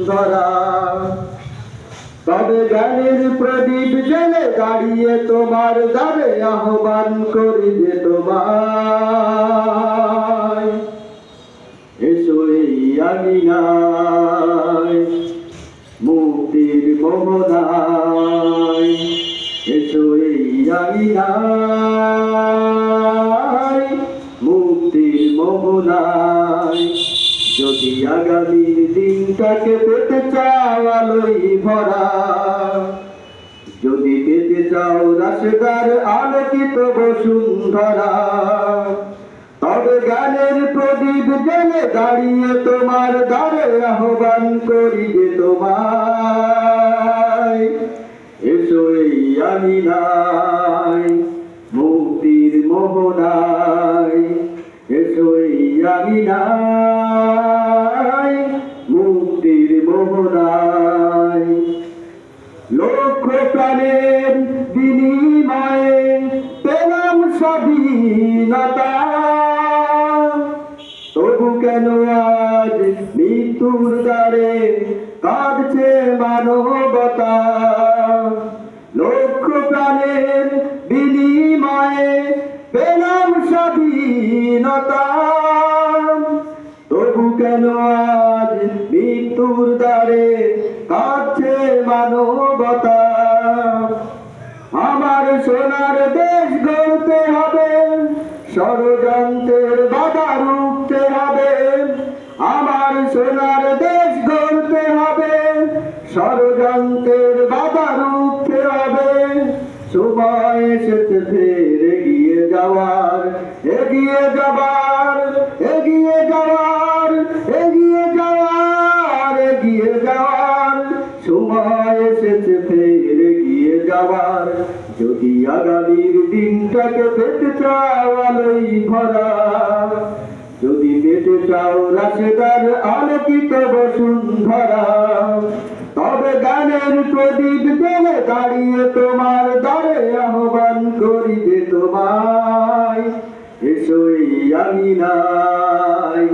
ধরা তবে জ্ঞানের প্রদীপ জেলে দাঁড়িয়ে তোমার দ্বারে আহ্বান করি যে তোমায় এসো এই আঙিনায় মুক্তির মোহনায় এসো এই আঙিনায় মুক্তির মোহনায় যদি আগামীর দিনটাকে পেতে চাও আলোই ভরা যদি পেতে চাও রাশেদার আলোকিত বসুন্ধরা তবে জ্ঞানের প্রদীপ জেলে দাঁড়িয়ে তোমার দ্বারে আহ্বান করি যে তোমায় এসো এই আঙিনায় মুক্তির মোহনায় এসো এই আঙিনায় মুক্তির মোহনায় লক্ষ প্রাণের বিনিময়ে পেলাম স্বাধীনতা তবু কেন আজ মৃত্যুর দ্বারে কাঁদছে মানবতা লক্ষ প্রাণের বিনিময়ে পেলাম স্বাধীনতা তবু কেন আজ মৃত্যুর দ্বারে কাঁদছে মানবতা আমার সোনার দেশ গড়তে হবে ষড়যন্ত্রের বাধা রুখতে হবে আমার সোনার দেশ গড়তে হবে ষড়যন্ত্রের বাধা রুখতে হবে সময় এসেছে ফের এগিয়ে যাওয়ার এগিয়ে যাবার এগিয়ে যাওয়ার এগিয়ে যাওয়ার এগিয়ে যাওয়ার সময় এসেছে ফের এগিয়ে যাওয়ার যদি আগামীর দিনটাকে পেতে চাও আলোই ভরা যদি পেতে চাও রাশেদার আলোকিত বসুন্ধরা তবে গানের প্রদীপ জেলে দাঁড়িয়ে তোমার দ্বারে আহ্বান করি যে তোমায় এসো এই আঙিনায়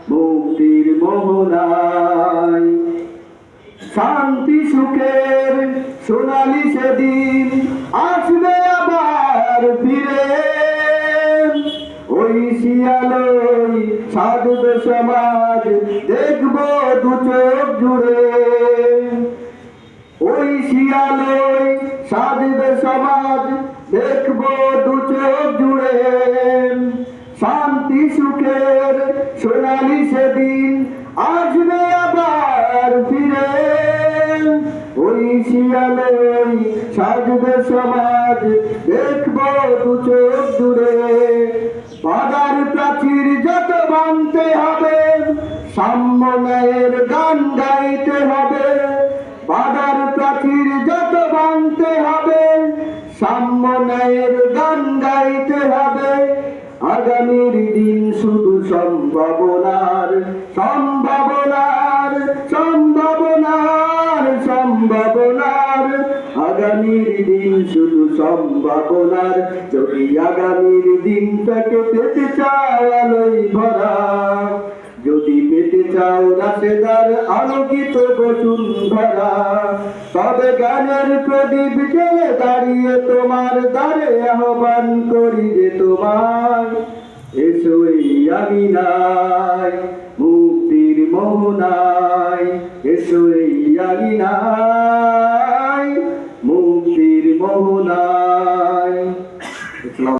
মুক্তির মোহনায় শান্তি সুখের সোনালি সেদিন আসবে আবার ফিরে ওই শিয়ালই সাধবে সমাজ দেখব দু চোখ জুড়ে ওই শিয়ালই সাধবে সমাজ দেখব দু চোখ জুড়ে শান্তি সুখের সোনালি সেদিন আসবে আবার ফিরে ওই শিয়ালই সাজবে সমাজ দেখব দু চোখ দূরে বাধার প্রাচীর যত ভাঙতে হবে সাম্য ন্যায়ের গান গাইতে হবে বাধার প্রাচীর যত ভাঙতে হবে সাম্য ন্যায়ের গান গাইতে হবে আগামীর দিন শুধু সম্ভাবনার সম্ভাবনার সম্ভাবনার সম্ভাবনার আগামীর দিন শুধু সম্ভাবনার যদি আগামীর দিনটাকে পেতে চাও আলোই ভরা যদি পেতে চাও রাশেদার আলোকিত বসুন্ধরা তবে জ্ঞানের প্রদীপ জেলে দাঁড়িয়ে তোমার দ্বারে আহ্বান করি যে তোমার এসো এই আঙিনায় মুক্তির মোহনায় এসো এই আঙিনায়